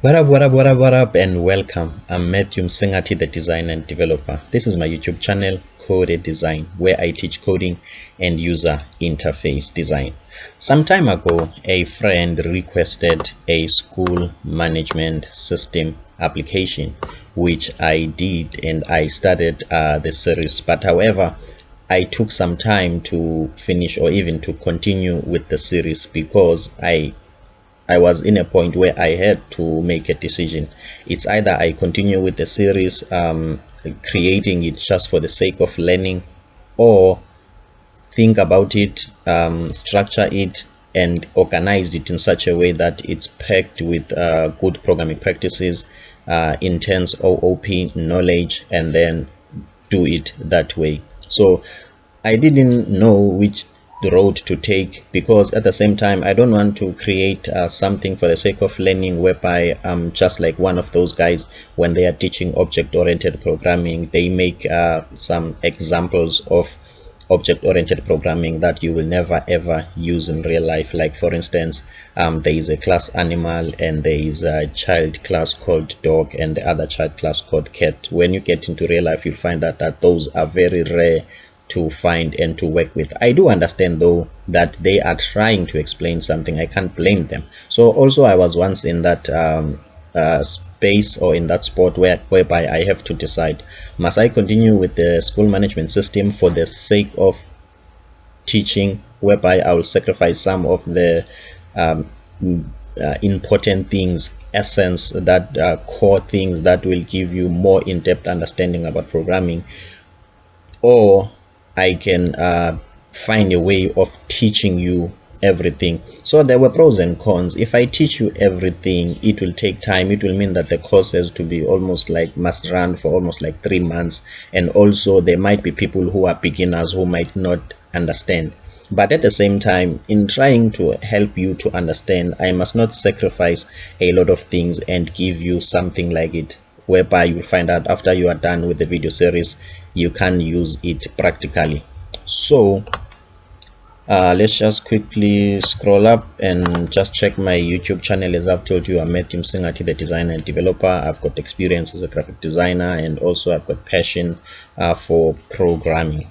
What up, and welcome. I'm Matthew Msengati, the designer and developer. This is my YouTube channel, Codeigniter, where I teach coding and user interface design. Some time ago, a friend requested a school management system application, which I did, and I started the series. But however, I took some time to finish or even to continue with the series because I was in a point where I had to make a decision. It's either I continue with the series, creating it just for the sake of learning, or think about it, structure it, and organize it in such a way that it's packed with good programming practices, intense OOP knowledge, and then do it that way. So I didn't know which road to take, because at the same time I don't want to create something for the sake of learning whereby I'm just like one of those guys. When they are teaching object-oriented programming, they make some examples of object-oriented programming that you will never ever use in real life. Like for instance, there is a class animal and there is a child class called dog and the other child class called cat. When you get into real life, you'll find out that those are very rare to find and to work with. I do understand though that they are trying to explain something. I can't blame them. So also I was once in that space, or in that spot whereby I have to decide, must I continue with the school management system for the sake of teaching, whereby I will sacrifice some of the important things, essence, that core things that will give you more in-depth understanding about programming, or I can find a way of teaching you everything. So there were pros and cons. If I teach you everything, it will take time. It will mean that the course has to be almost like must run for almost like 3 months, and also there might be people who are beginners who might not understand. But at the same time, in trying to help you to understand, I must not sacrifice a lot of things and give you something like it, whereby you find out after you are done with the video series you can use it practically. So let's just quickly scroll up and just check my YouTube channel. As I've told you, I'm Matthew Msengati, the designer and developer. I've got experience as a graphic designer, and also I've got passion for programming.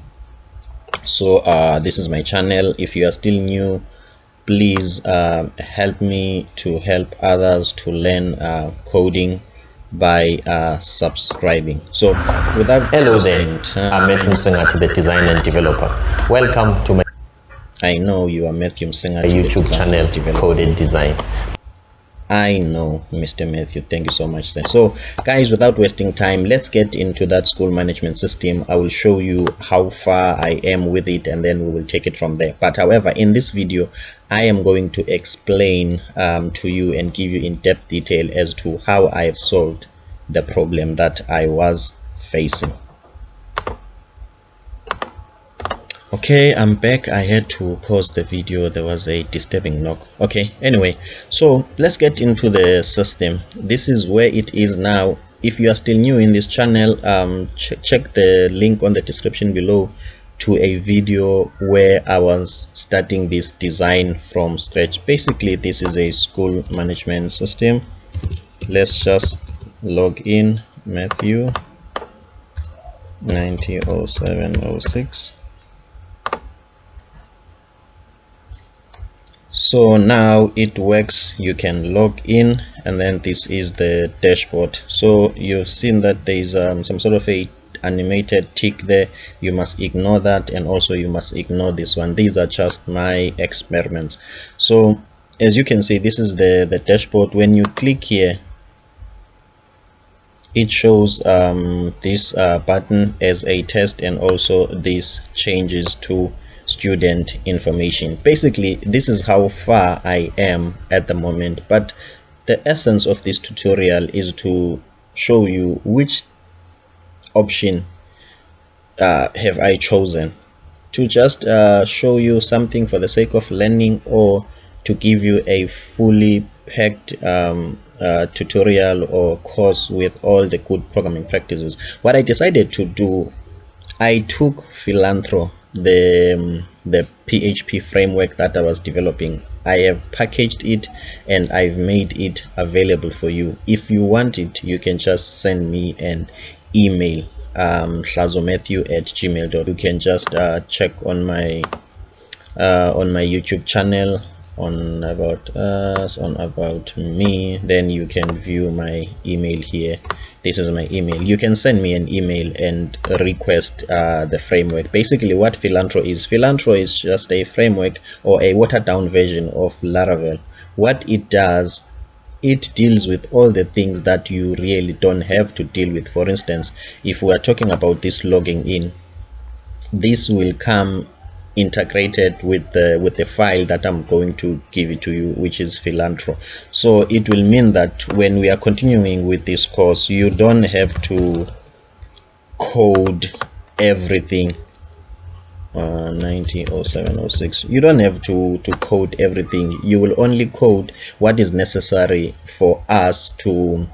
So this is my channel. If you are still new, please help me to help others to learn coding by subscribing. So without Hello there, I'm Matthew Msengati, the designer and developer. Welcome to my I know you are Matthew Msengati, YouTube channel, Codeigniter. I know, Mr. Matthew. Thank you so much, sir. So guys, without wasting time, let's get into that school management system. I will show you how far I am with it, and then we will take it from there. But however, in this video I am going to explain to you and give you in-depth detail as to how I have solved the problem that I was facing. Okay, I'm back. I had to pause the video. There was a disturbing knock. Okay, anyway, so let's get into the system. This is where it is now. If you are still new in this channel, check the link on the description below to a video where I was starting this design from scratch. Basically, this is a school management system. Let's just log in, Matthew 900706. So now it works. You can log in, and then this is the dashboard. So you've seen that there is some sort of a animated tick there. You must ignore that, and also you must ignore this one. These are just my experiments. So as you can see, this is the dashboard. When you click here, it shows this button as a test, and also this changes to student information. Basically, this is how far I am at the moment, but the essence of this tutorial is to show you which option have I chosen, to just show you something for the sake of learning, or to give you a fully packed tutorial or course with all the good programming practices. What I decided to do, I took Philantro, the PHP framework that I was developing. I have packaged it and I've made it available for you. If you want it, you can just send me an email, hlazomatthew@gmail.com. You can just check on my YouTube channel on about us, on about me, then you can view my email here. This is my email. You can send me an email and request the framework. Basically what Philantro is just a framework or a watered down version of Laravel. What it does, it deals with all the things that you really don't have to deal with. For instance, if we are talking about this logging in, this will come integrated with the file that I'm going to give it to you, which is Philantro. So it will mean that when we are continuing with this course, you don't have to code everything. 900706, you don't have to code everything. You will only code what is necessary for us to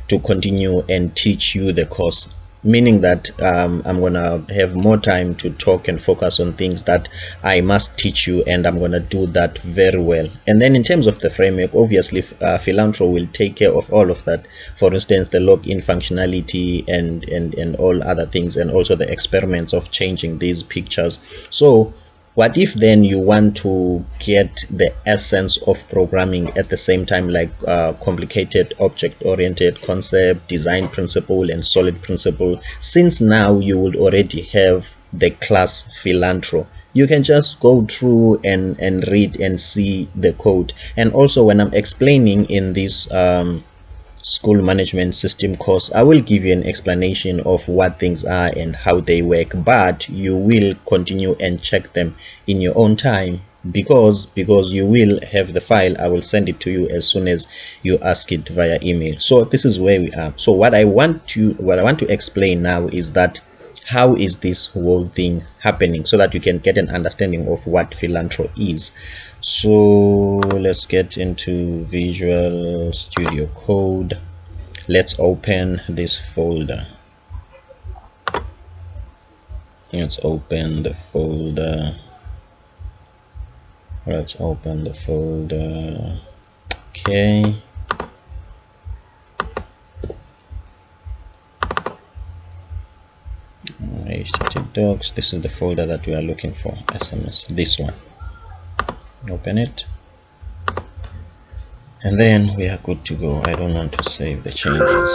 continue and teach you the course, meaning that I'm gonna have more time to talk and focus on things that I must teach you, and I'm gonna do that very well. And then in terms of the framework, obviously Philantro will take care of all of that. For instance, the login functionality and all other things, and also the experiments of changing these pictures. So what if then you want to get the essence of programming at the same time, like complicated object-oriented concept, design principle, and solid principle? Since now you would already have the class Philantro, you can just go through and read and see the code. And also when I'm explaining in this school management system course, I will give you an explanation of what things are and how they work, but you will continue and check them in your own time, because you will have the file. I will send it to you as soon as you ask it via email. So this is where we are. So what I want to explain now is that how is this whole thing happening, so that you can get an understanding of what Philantro is. So let's get into Visual Studio Code. Let's open this folder. Let's open the folder. Okay. HTTP docs. This is the folder that we are looking for. SMS. This one. Open it. And then we are good to go. I don't want to save the changes.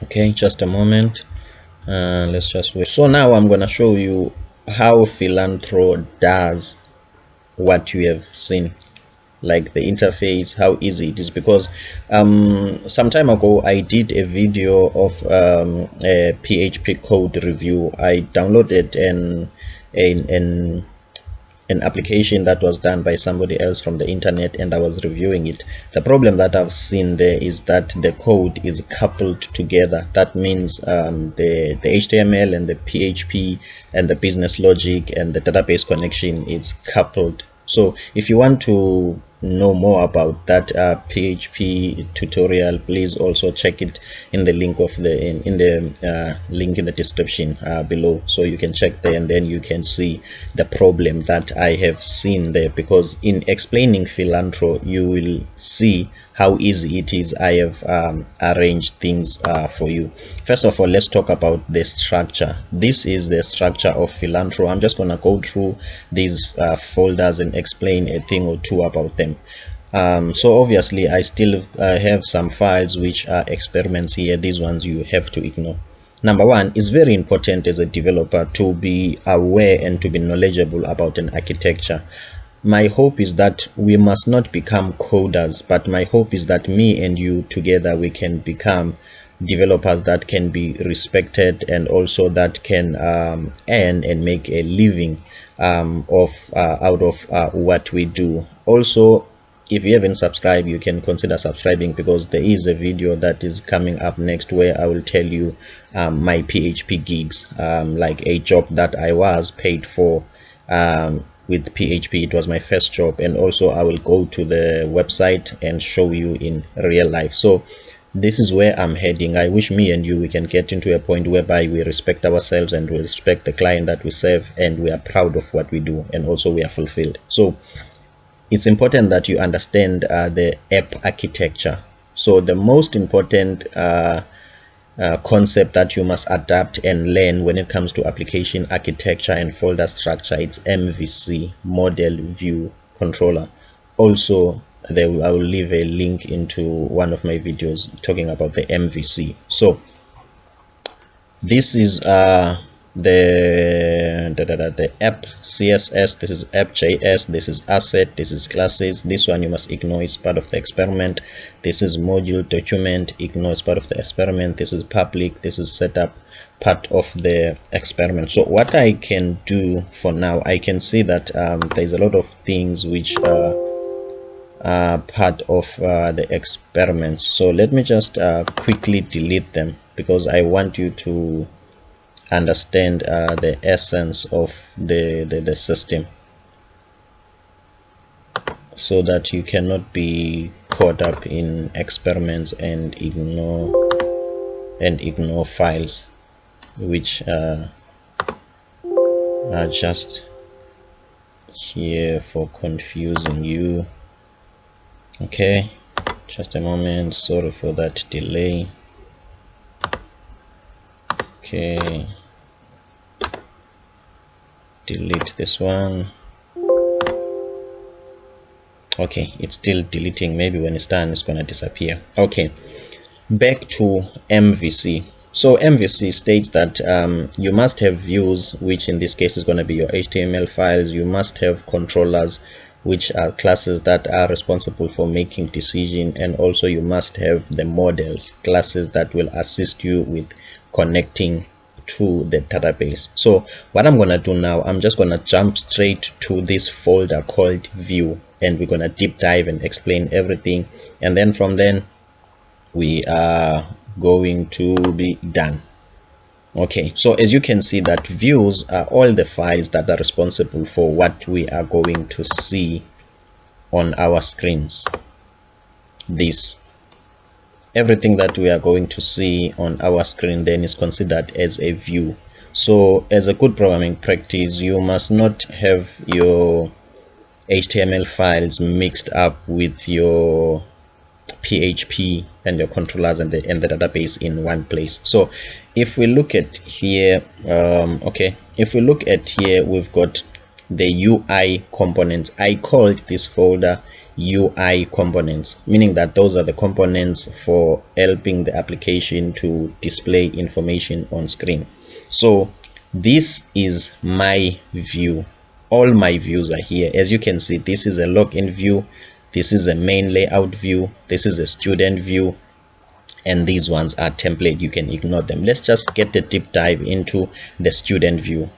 Okay, just a moment. Let's just wait. So now I'm gonna show you how Philantro does what you have seen, like the interface, how easy it is. Because some time ago I did a video of a PHP code review. I downloaded an application that was done by somebody else from the internet, and I was reviewing it. The problem that I've seen there is that the code is coupled together. That means the HTML and the PHP and the business logic and the database connection is coupled. So if you want to know more about that PHP tutorial, please also check it in the link of the link in the description below, so you can check there and then you can see the problem that I have seen there. Because in explaining Philantro, you will see how easy it is. I have arranged things for you. First of all, let's talk about the structure. This is the structure of Philantro. I'm just gonna go through these folders and explain a thing or two about them. So obviously I still have some files which are experiments here. These ones you have to ignore. Number one, it's very important as a developer to be aware and to be knowledgeable about an architecture. My hope is that we must not become coders, but my hope is that me and you together, we can become developers that can be respected, and also that can earn and make a living out of what we do. Also, if you haven't subscribed, you can consider subscribing, because there is a video that is coming up next where I will tell you my PHP gigs, like a job that I was paid for with PHP. It was my first job, and also I will go to the website and show you in real life. So this is where I'm heading. I wish me and you, we can get into a point whereby we respect ourselves and we respect the client that we serve, and we are proud of what we do, and also we are fulfilled. So it's important that you understand the app architecture. So the most important concept that you must adapt and learn when it comes to application architecture and folder structure, it's MVC, model view controller. Also, I will leave a link into one of my videos talking about the MVC. So this is the app CSS, this is app.js, this is asset, this is classes. This one you must ignore, it's part of the experiment. This is module document, ignore, it's part of the experiment. This is public, this is setup, part of the experiment. So what I can do for now, I can see that there's a lot of things which are part of the experiment. So let me just quickly delete them, because I want you to understand the essence of the system, so that you cannot be caught up in experiments and ignore files which are just here for confusing you. Okay, just a moment, sorry for that delay. Okay, delete this one. Okay, it's still deleting. Maybe when it's done, it's going to disappear. Okay, back to MVC. So MVC states that you must have views, which in this case is going to be your HTML files. You must have controllers, which are classes that are responsible for making decision, and also you must have the models, classes that will assist you with connecting to the database. So what I'm going to do now, I'm just going to jump straight to this folder called view, and we're going to deep dive and explain everything, and then from then we are going to be done. Okay, so as you can see that views are all the files that are responsible for what we are going to see on our screens. Everything that we are going to see on our screen then is considered as a view. So as a good programming practice, you must not have your HTML files mixed up with your PHP and your controllers and the database in one place. So if we look at here, if we look at here, we've got the UI components. I called this folder UI components, meaning that those are the components for helping the application to display information on screen. So this is my view. All my views are here. As you can see, this is a login view, this is a main layout view, this is a student view, and these ones are template. You can ignore them. Let's just get a deep dive into the student view,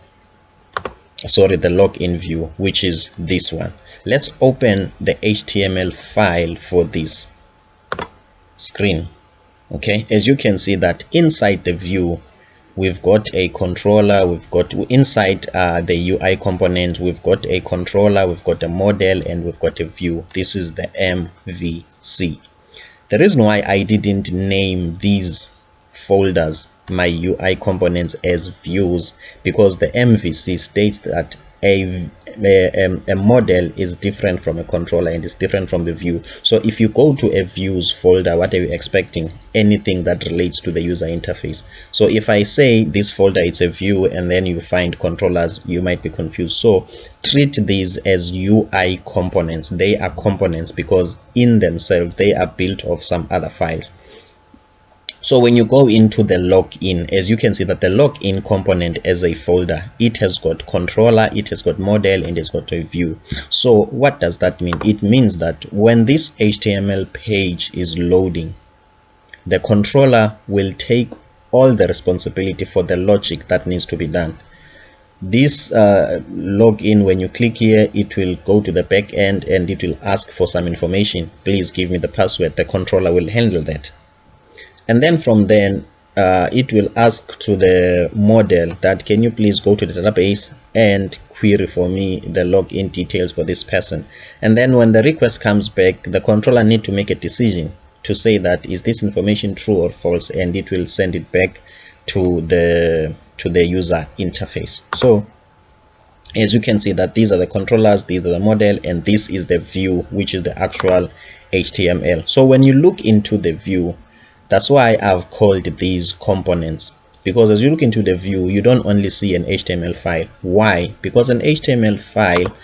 sorry, the login view, which is this one. Let's open the HTML file for this screen. Okay, as you can see that inside the view we've got a controller, we've got inside the UI component, we've got a controller, we've got a model, and we've got a view. This is the MVC. The reason why I didn't name these folders, my UI components, as views, because the MVC states that a model is different from a controller and is different from the view. So if you go to a views folder, what are you expecting? Anything that relates to the user interface. So if I say this folder, it's a view, and then you find controllers, you might be confused. So treat these as UI components. They are components because in themselves they are built of some other files. So when you go into the login, as you can see that the login component as a folder, it has got controller, it has got model, and it's got a view. So what does that mean? It means that when this HTML page is loading, the controller will take all the responsibility for the logic that needs to be done. This login, when you click here, it will go to the back end and it will ask for some information. Please give me the password. The controller will handle that. And then from then it will ask to the model that can you please go to the database and query for me the login details for this person. And then when the request comes back, the controller need to make a decision to say that is this information true or false, and it will send it back to the user interface. So as you can see that these are the controllers, these are the model, and this is the view, which is the actual HTML. So when you look into the view, that's why I've called these components, because as you look into the view, you don't only see an HTML file. Why? Because an HTML file,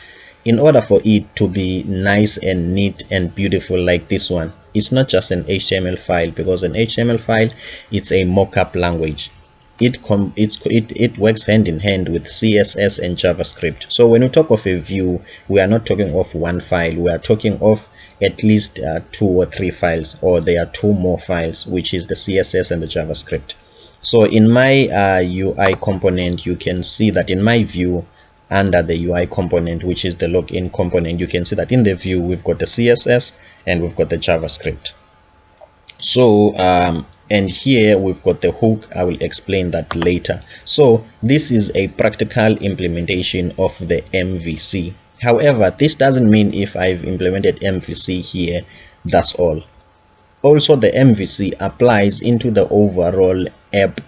in order for it to be nice and neat and beautiful like this one, it's not just an HTML file, because an HTML file, it's a mockup language. It works hand in hand with CSS and JavaScript. So when we talk of a view, we are not talking of one file, we are talking of at least 2 or 3 files, or there are 2 more files, which is the CSS and the JavaScript. So in my UI component, you can see that in my view, under the UI component, which is the login component, you can see that in the view we've got the CSS and we've got the JavaScript. So and here we've got the hook. I will explain that later. So this is a practical implementation of the MVC. However, this doesn't mean if I've implemented MVC here, that's all. Also, the MVC applies into the overall app,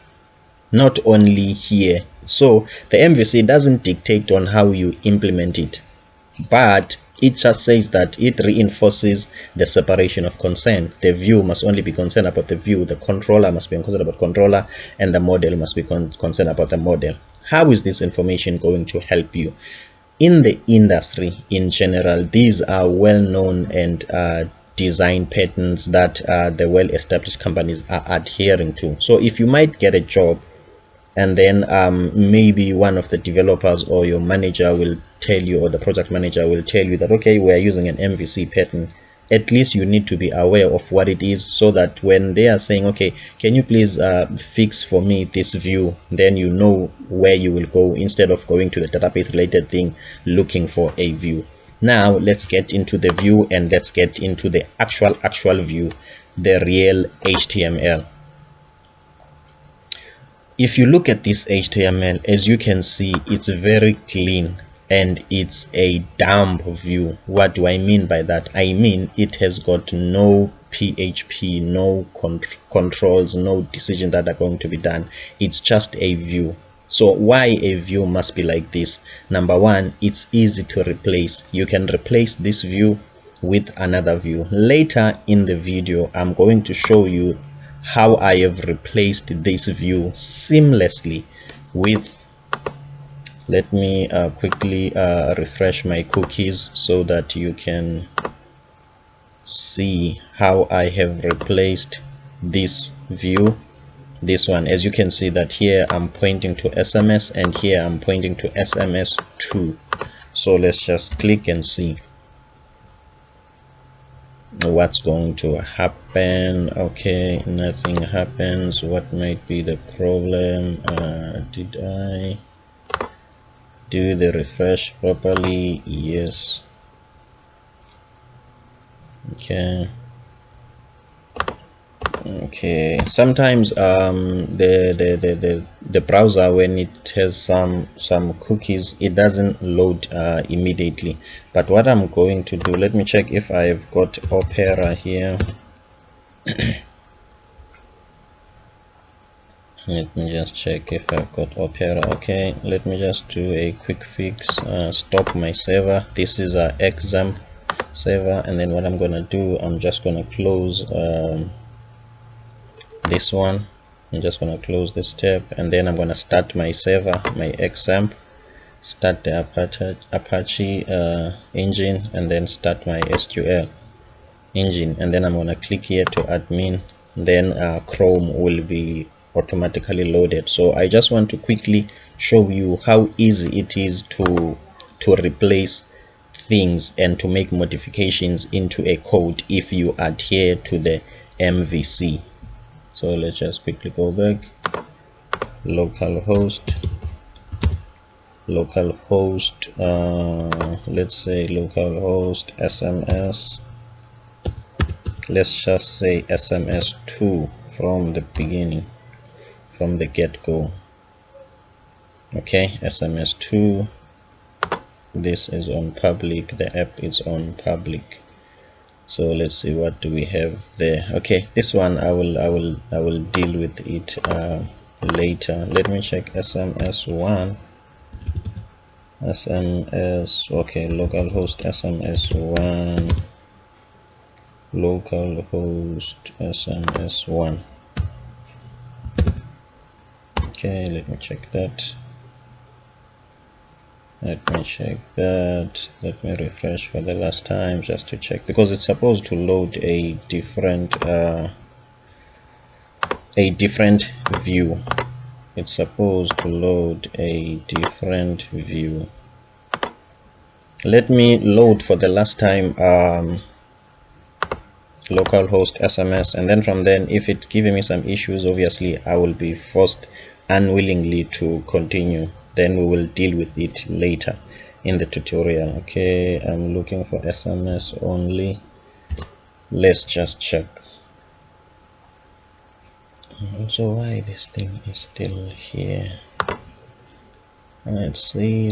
not only here. So the MVC doesn't dictate on how you implement it, but it just says that it reinforces the separation of concern. The view must only be concerned about the view, the controller must be concerned about controller, and the model must be concerned about the model. How is this information going to help you? In the industry in general, these are well-known and design patterns that the well-established companies are adhering to. So if you might get a job, and then maybe one of the developers or your manager will tell you, or the project manager will tell you that, okay, we are using an MVC pattern, at least you need to be aware of what it is, so that when they are saying, okay, can you please fix for me this view, then you know where you will go, instead of going to the database related thing looking for a view. Now let's get into the view, and let's get into the actual view, the real HTML. If you look at this HTML, as you can see, it's very clean and it's a dump view. What do I mean by that? I mean it has got no PHP, no controls, no decisions that are going to be done. It's just a view. So why a view must be like this? Number one, it's easy to replace. You can replace this view with another view. Later in the video, I'm going to show you how I have replaced this view seamlessly with, let me quickly refresh my cookies so that you can see how I have replaced this view, this one. As you can see that here I'm pointing to SMS, and here I'm pointing to SMS2. So let's just click and see what's going to happen. Okay, nothing happens. What might be the problem? Did I do the refresh properly? Yes. Okay, sometimes the browser, when it has some cookies, it doesn't load immediately. But what I'm going to do, let me check if I've got Opera here. Let me just check if I've got Opera. Okay, let me just do a quick fix. Stop my server. This is our exam server, and then what I'm gonna do, I'm just gonna close this one. I'm just gonna close this tab, and then I'm gonna start my server, my exam, start the Apache engine, and then start my SQL engine, and then I'm gonna click here to admin. Then Chrome will be automatically loaded. So I just want to quickly show you how easy it is to replace things and to make modifications into a code if you adhere to the MVC. So let's just quickly go back. Localhost, let's say localhost SMS. Let's just say SMS2 from the beginning, from the get-go. Okay, SMS2. This is on public, the app is on public. So let's see, what do we have there? Okay, this one I will deal with it later. Let me check SMS1. SMS, okay, localhost SMS1, localhost SMS1. Okay, let me check that. Let me check that. Let me refresh for the last time just to check, because it's supposed to load a different view. It's supposed to load a different view. Let me load for the last time localhost SMS, and then from then, if it's giving me some issues, obviously I will be forced unwillingly to continue. Then we will deal with it later in the tutorial. Okay, I'm looking for SMS only. Let's just check. Also, why this thing is still here? Let's see.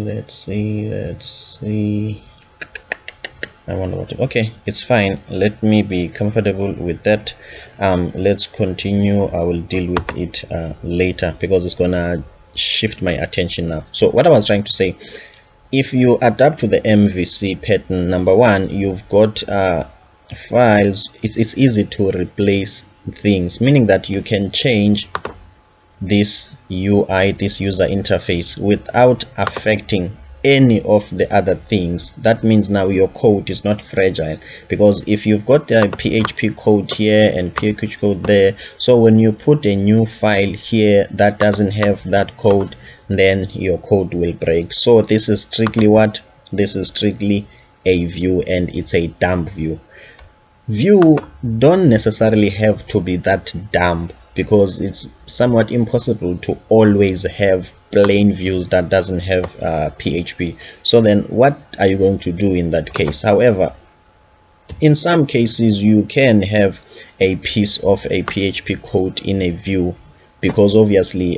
I wonder what okay, it's fine. Let me be comfortable with that. Let's continue. I will deal with it later, because it's gonna shift my attention now. So what I was trying to say, if you adapt to the MVC pattern, number one, you've got files. It's easy to replace things, meaning that you can change this UI, this user interface, without affecting any of the other things. That means now your code is not fragile, because if you've got the PHP code here and PHP code there, so when you put a new file here that doesn't have that code, then your code will break. So this is strictly what? This is strictly a view, and it's a dumb view. View don't necessarily have to be that dumb, because it's somewhat impossible to always have plain views that doesn't have PHP. So then what are you going to do in that case? However, in some cases you can have a piece of a PHP code in a view, because obviously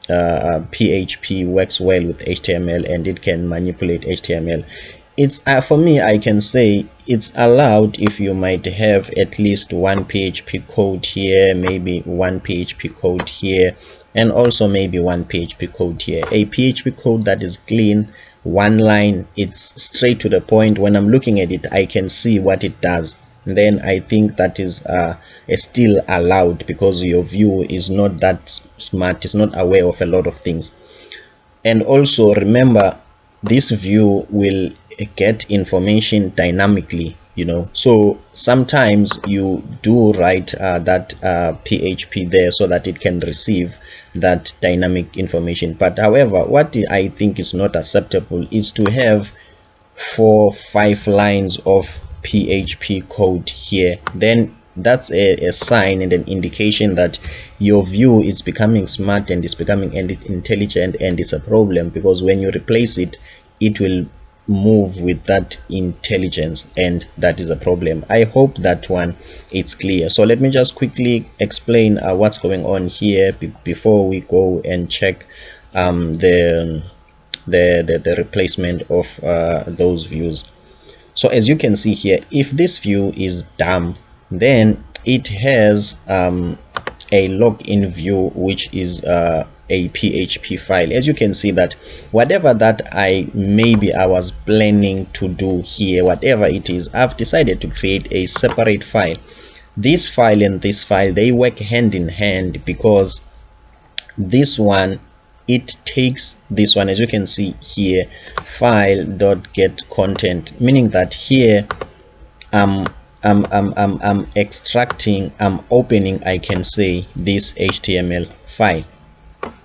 PHP works well with HTML and it can manipulate HTML. It's for me, I can say it's allowed if you might have at least one PHP code here, maybe one PHP code here, and also maybe one PHP code here. A PHP code that is clean, one line, it's straight to the point. When I'm looking at it, I can see what it does. Then I think that is still allowed, because your view is not that smart, it's not aware of a lot of things. And also remember, this view will get information dynamically, so sometimes you do write that PHP there so that it can receive that dynamic information. But however, what I think is not acceptable is to have 4-5 lines of PHP code here. Then that's a sign and an indication that your view is becoming smart and it's becoming intelligent, and it's a problem, because when you replace it, it will move with that intelligence, and that is a problem. I hope that one it's clear. So let me just quickly explain what's going on here before we go and check the replacement of those views. So as you can see here, if this view is dumb, then it has a login view, which is a PHP file. As you can see that whatever that I was planning to do here, whatever it is, I've decided to create a separate file. This file and this file, they work hand in hand, because this one, it takes this one, as you can see here, file.getContent, meaning that here I'm extracting, I'm opening, I can say, this HTML file,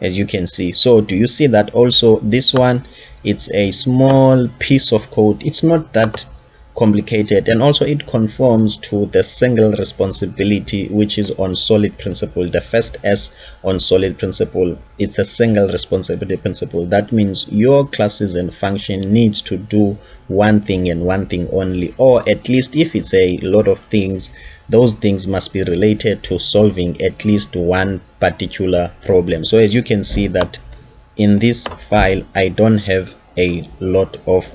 as you can see. So do you see that also this one, it's a small piece of code, it's not that complicated, and also it conforms to the single responsibility, which is on solid principle. The first S on solid principle, it's a single responsibility principle. That means your classes and function needs to do one thing and one thing only, or at least if it's a lot of things, those things must be related to solving at least one particular problem. So as you can see that in this file, I don't have a lot of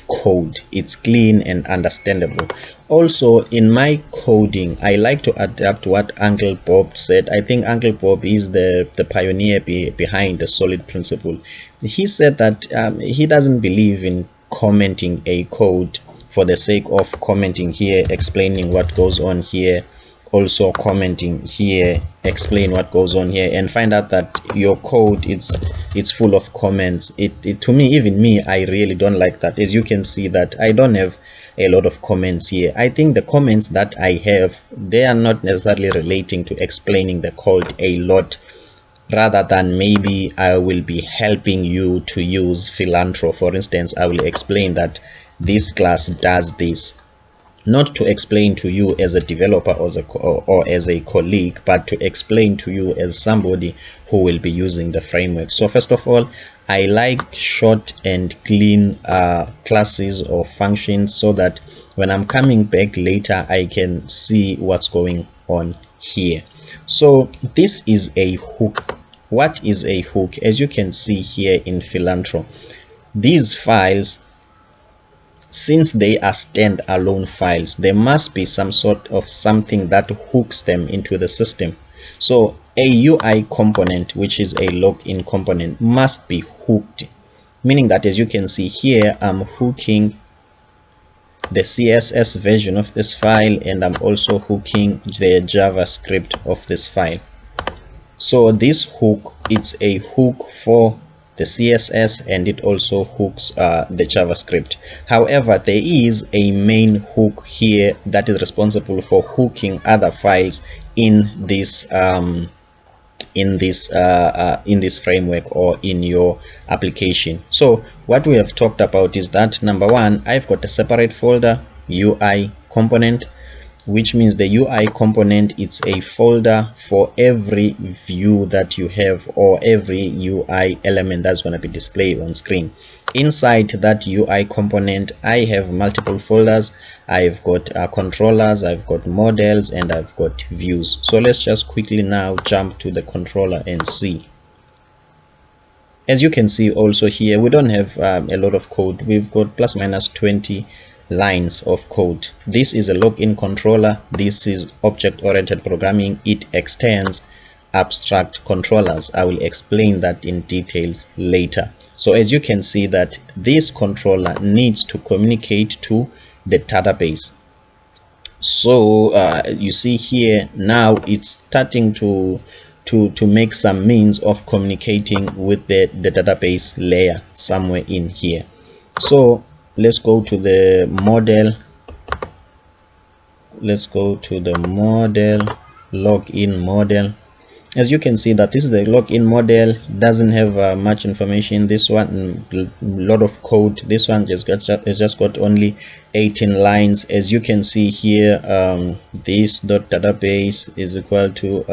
of code. It's clean and understandable. Also, in my coding, I like to adapt what Uncle Bob said. I think Uncle Bob is the pioneer behind the solid principle. He said that he doesn't believe in commenting a code for the sake of commenting here, explaining what goes on here, also commenting here, explain what goes on here, and find out that your code it's full of comments. It to me, even me, I really don't like that. As you can see that I don't have a lot of comments here. I think the comments that I have, they are not necessarily relating to explaining the code a lot, rather than maybe I will be helping you to use Philantro. For instance, I will explain that this class does this, not to explain to you as a developer or as a colleague, but to explain to you as somebody who will be using the framework. So first of all, I like short and clean classes or functions, so that when I'm coming back later, I can see what's going on here. So this is a hook. What is a hook? As you can see here in Philantro, these files, since they are standalone files, there must be some sort of something that hooks them into the system. So a UI component, which is a login component, must be hooked, meaning that, as you can see here, I'm hooking the CSS version of this file, and I'm also hooking the JavaScript of this file. So this hook, it's a hook for the CSS, and it also hooks the JavaScript. However, there is a main hook here that is responsible for hooking other files in this framework or in your application. So what we have talked about is that, number one, I've got a separate folder, UI component, which means the UI component, it's a folder for every view that you have, or every UI element that's going to be displayed on screen. Inside that UI component, I have multiple folders. I've got controllers, I've got models, and I've got views. So let's just quickly now jump to the controller and see. As you can see also here, we don't have a lot of code. We've got plus minus 20 lines of code. This is a login controller. This is object-oriented programming. It extends abstract controllers. I will explain that in details later. So as you can see that this controller needs to communicate to the database. So you see here now it's starting to make some means of communicating with the database layer somewhere in here. So let's go to the model. Let's go to the model, login model. As you can see that this is the login model, doesn't have much information. This one, a lot of code. This one just got only 18 lines. As you can see here, this database is equal to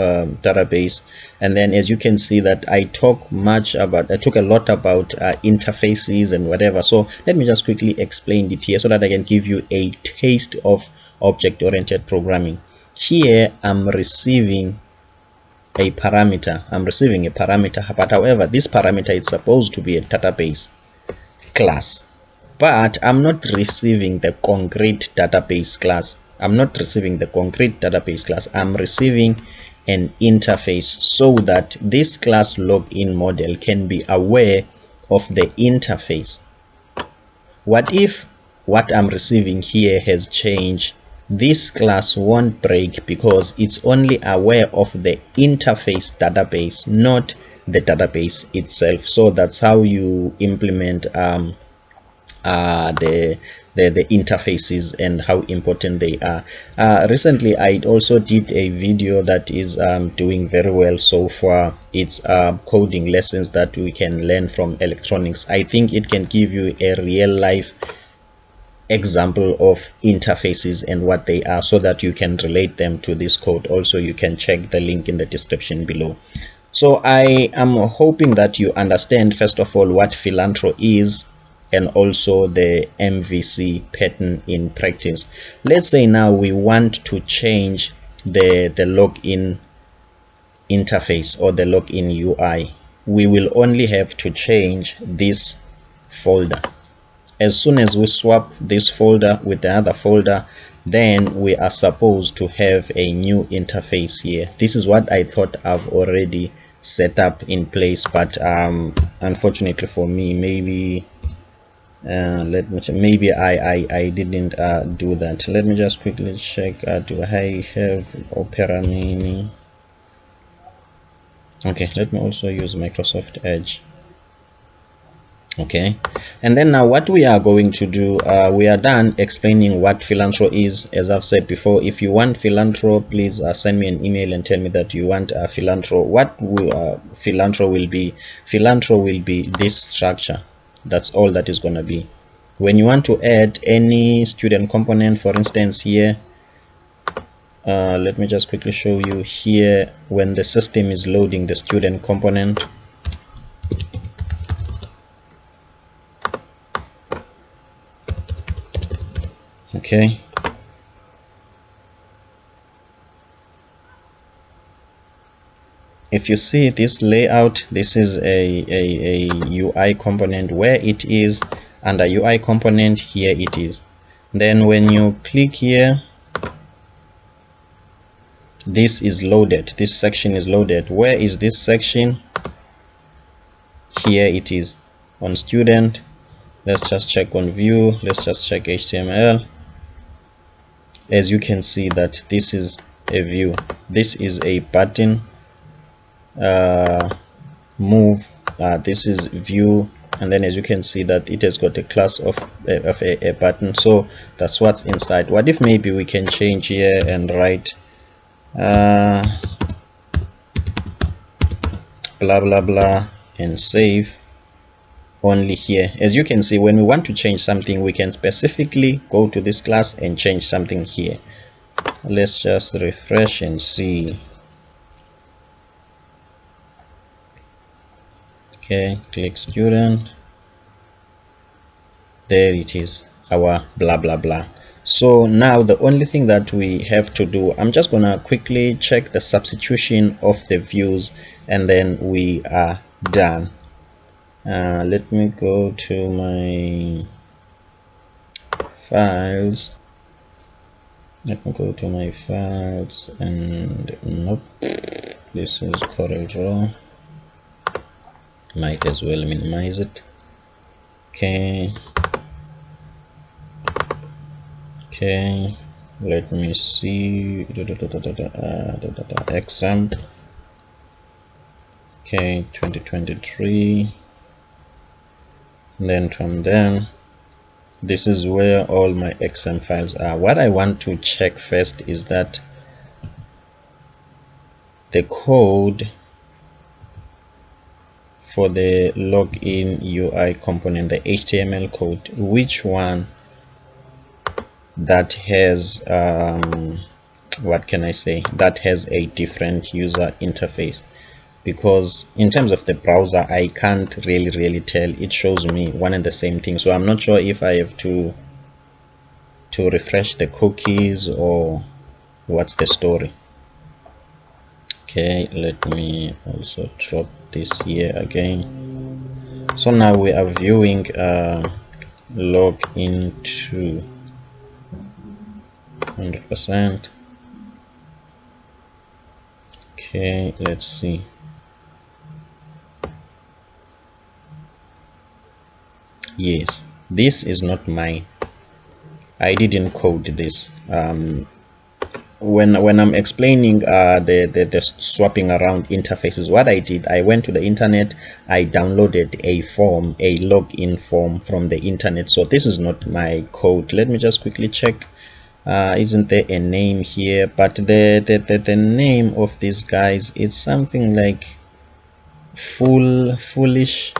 database, and then as you can see that I talk a lot about interfaces and whatever. So let me just quickly explain it here so that I can give you a taste of object-oriented programming. Here I'm receiving a parameter. But however, this parameter is supposed to be a database class, but I'm not receiving the concrete database class. I'm receiving an interface, so that this class login model can be aware of the interface. What if what I'm receiving here has changed? This class won't break because it's only aware of the interface database, not the database itself. So that's how you implement the interfaces and how important they are. Recently I also did a video that is doing very well so far. It's coding lessons that we can learn from electronics. I think it can give you a real life example of interfaces and what they are, so that you can relate them to this code. Also, you can check the link in the description below. So I am hoping that you understand, first of all, what Philantro is, and also the MVC pattern in practice. Let's say now we want to change the login interface or the login UI. We will only have to change this folder. as soon as we swap this folder with the other folder, then we are supposed to have a new interface here. This is what I thought I've already set up in place, but unfortunately for me, maybe maybe I didn't do that. Let me just quickly check. Do I have Opera Mini? Okay, let me also use Microsoft Edge. Okay, and then now what we are going to do, we are done explaining what Philantro is. As I've said before, if you want Philantro, please send me an email and tell me that you want Philantro. What will, Philantro will be? Philantro will be this structure. That's all that is going to be. When you want to add any student component, for instance here, let me just quickly show you here. When the system is loading the student component, okay, if you see this layout, this is a UI component. Where it is under UI component, here it is. Then when you click here, this is loaded. This section is loaded. Where is this section? Here it is on student. Let's just check on view. Let's just check HTML. As you can see that this is a view. This is a button. Move. This is view, and then as you can see that it has got a class of a button. So that's what's inside. What if maybe we can change here and write blah blah blah and save only here. As you can see, when we want to change something, we can specifically go to this class and change something here. Let's just refresh and see. Okay, click student. There it is, our blah blah blah. So now the only thing that we have to do, I'm just gonna quickly check the substitution of the views, and then we are done. Let me go to my files. Let me go to my files, and nope, this is CorelDRAW. Might as well minimize it. Okay, let me see. XM. Okay, 2023. And then from then, this is where all my XM files are. What I want to check first is that the code for the login UI component, the HTML code, which one that has what can I say, that has a different user interface, because in terms of the browser I can't really tell. It shows me one and the same thing, so I'm not sure if I have to refresh the cookies or what's the story. Okay, let me also drop this here again. So now we are viewing log into 100%. Okay, let's see. Yes, this is not mine. I didn't code this. When I'm explaining the swapping around interfaces, what I did, I went to the internet, I downloaded a form, a login form from the internet. So this is not my code. Let me just quickly check. Isn't there a name here? But the name of these guys is something like foolish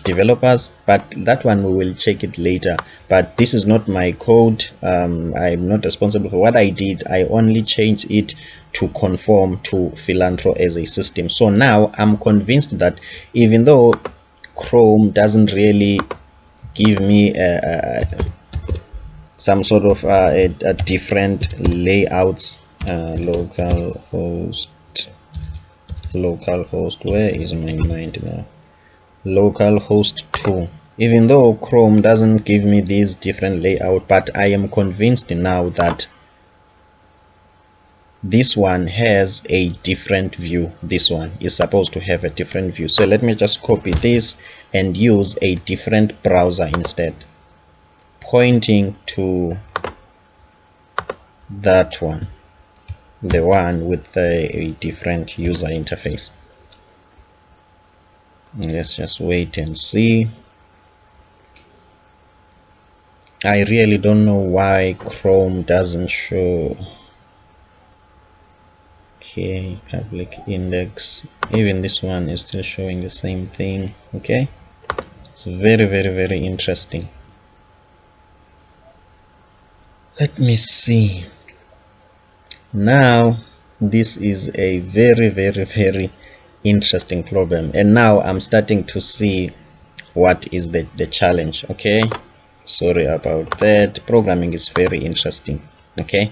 developers, but that one we will check it later. But this is not my code. I'm not responsible for what I did. I only changed it to conform to Philantro as a system. So now I'm convinced that even though Chrome doesn't really give me some sort of a different layouts, localhost, where is my mind now? Localhost 2. even though Chrome doesn't give me this different layout, but I am convinced now that this one has a different view. This one is supposed to have a different view. So let me just copy this and use a different browser instead, pointing to that one, the one with a different user interface. Let's just wait and see. I really don't know why Chrome doesn't show. Okay, public index, even this one is still showing the same thing. Okay, it's very interesting. Let me see. Now this is a very interesting problem, and now I'm starting to see what is the challenge. Okay, sorry about that. Programming is very interesting. Okay,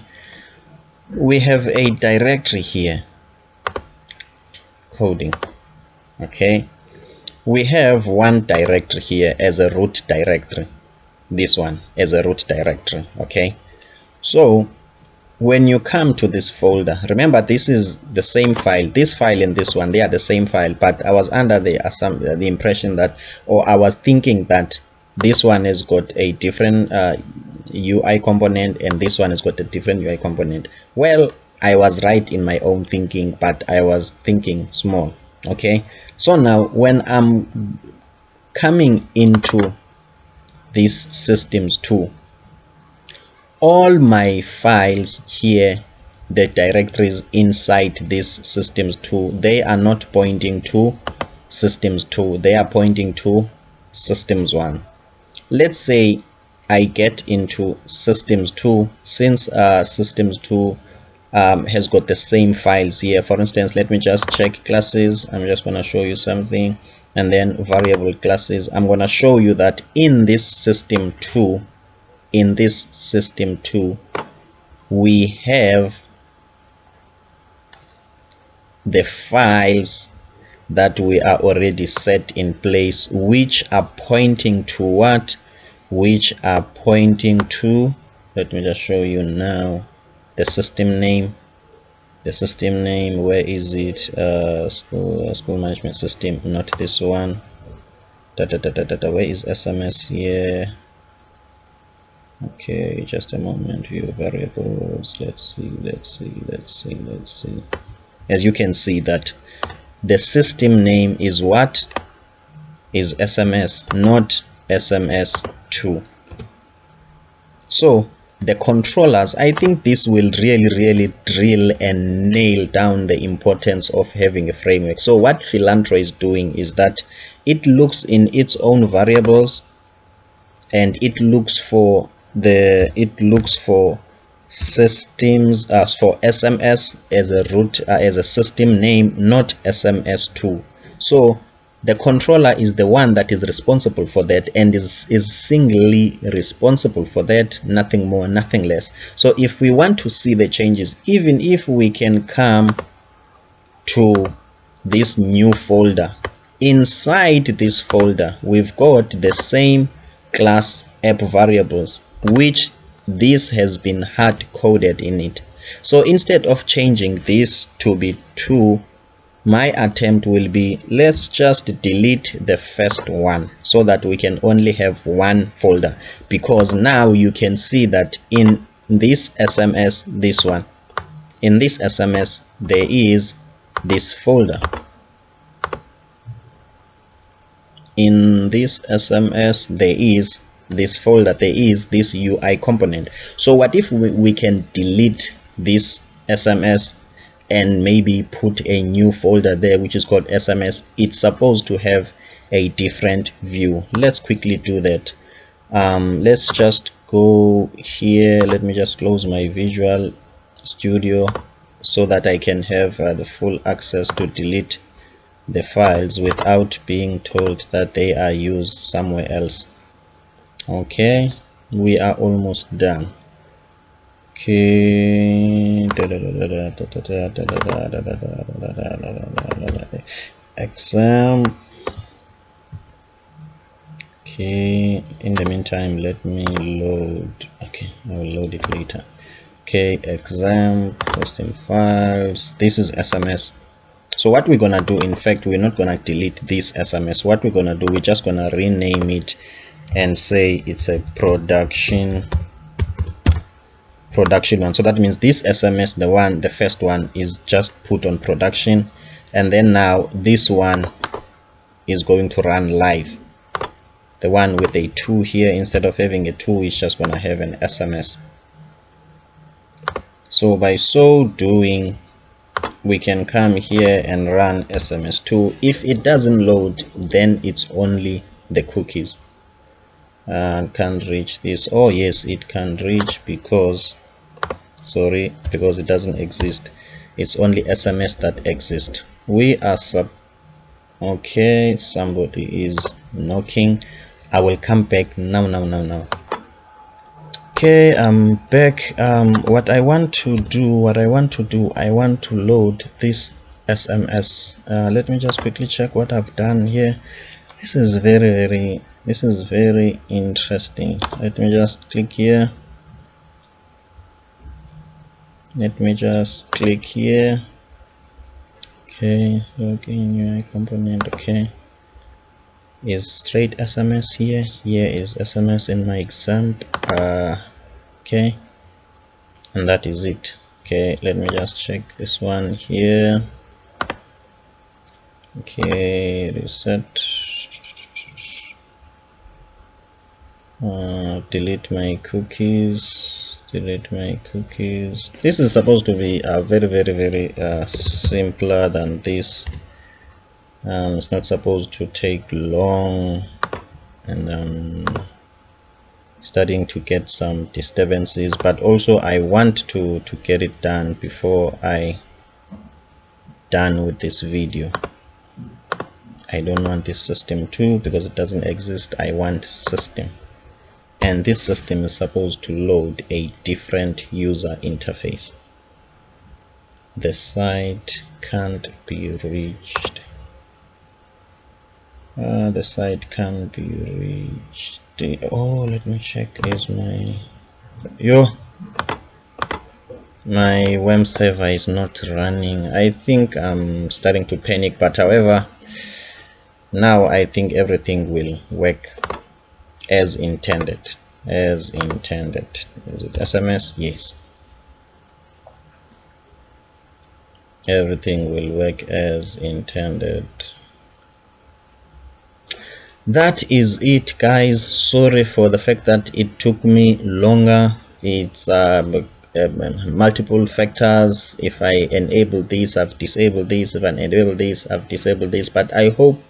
we have a directory here, coding. Okay, we have one directory here as a root directory, this one as a root directory. Okay, so when you come to this folder, remember this is the same file, this file and this one, they are the same file, but I was under the impression that, or I was thinking that this one has got a different UI component and this one has got a different UI component. Well, I was right in my own thinking, but I was thinking small. Okay, so now when I'm coming into this systems 2, all my files here, the directories inside this systems 2, they are not pointing to systems 2, they are pointing to systems 1. Let's say I get into systems 2, since systems 2 has got the same files here. For instance, let me just check classes. I'm just going to show you something, and then variable classes. I'm going to show you that in this system 2, we have the files that we are already set in place, which are pointing to what? Which are pointing to, let me just show you now, the system name. The system name, where is it? School management system, not this one. Where is SMS here? Okay, just a moment. View variables. Let's see. As you can see that the system name is what? Is SMS, not SMS2. So the controllers, I think this will really drill and nail down the importance of having a framework. So what Philantro is doing is that it looks in its own variables and it looks for systems for SMS as a root as a system name, not SMS2. So the controller is the one that is responsible for that and is singly responsible for that, nothing more, nothing less. So if we want to see the changes, even if we can come to this new folder, inside this folder we've got the same class app variables, which this has been hard coded in it. So instead of changing this to be 2, my attempt will be, let's just delete the first one so that we can only have one folder, because now you can see that in this SMS, this one, in this SMS there is this folder. In this SMS there is this folder, there is this UI component. So what if we can delete this SMS and maybe put a new folder there which is called SMS? It's supposed to have a different view. Let's quickly do that. Let's just go here. Let me just close my Visual Studio so that I can have the full access to delete the files without being told that they are used somewhere else. Okay, we are almost done. Okay, exam. Okay, in the meantime, let me load. Okay, I will load it later. Okay, exam custom files. This is SMS. So what we're gonna do, in fact, we're not gonna delete this SMS. What we're gonna do, we're just gonna rename it and say it's a production one. So that means this SMS, the first one, is just put on production, and then now this one is going to run live. The one with a 2 here, instead of having a 2, is just gonna have an SMS. So by so doing, we can come here and run SMS2. If it doesn't load, then it's only the cookies. Can't reach this. Oh yes, it can reach, because because it doesn't exist. It's only SMS that exists. We are okay, somebody is knocking. I will come back now. Okay, I'm back. What I want to do, I want to load this SMS. Let me just quickly check what I've done here. This is very interesting. Let me just click here. Okay, login UI component. Okay, is straight SMS here. Here is SMS in my exam. Okay, and that is it. Okay, let me just check this one here. Okay, reset. Delete my cookies. This is supposed to be very simpler than this. It's not supposed to take long, and starting to get some disturbances, but also I want to get it done before I done with this video. I don't want this system 2 because it doesn't exist. I want system, and this system is supposed to load a different user interface. The site can't be reached. The site can't be reached. Oh, let me check. Is my web server is not running. I think I'm starting to panic, but however, now I think everything will work as intended. Is it SMS? Yes, everything will work as intended. That is it, guys. Sorry for the fact that it took me longer. It's multiple factors. If I enable this, I've disabled this. If I enable this, I've disabled this. But I hope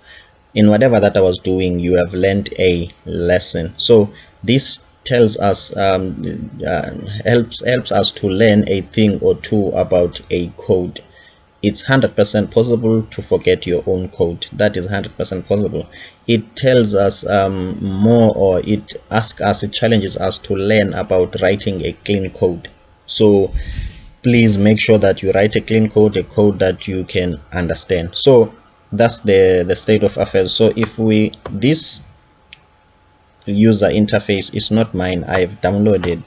in whatever that I was doing, you have learned a lesson. So this tells us helps us to learn a thing or two about a code. It's 100% possible to forget your own code. That is 100% possible. It tells us more, or it asks us, it challenges us to learn about writing a clean code. So please make sure that you write a clean code, a code that you can understand. So that's the state of affairs. So if this user interface is not mine, I've downloaded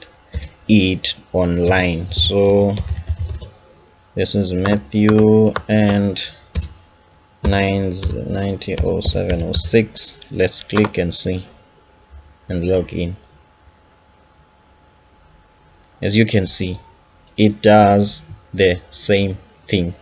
it online. So this is Matthew and 900706. Let's click and see and log in. As you can see, it does the same thing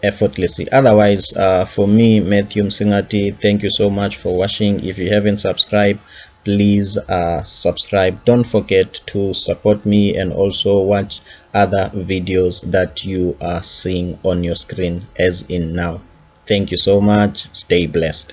effortlessly. Otherwise, for me, Matthew Msingati, thank you so much for watching. If you haven't subscribed, please subscribe. Don't forget to support me and also watch other videos that you are seeing on your screen as in now. Thank you so much. Stay blessed.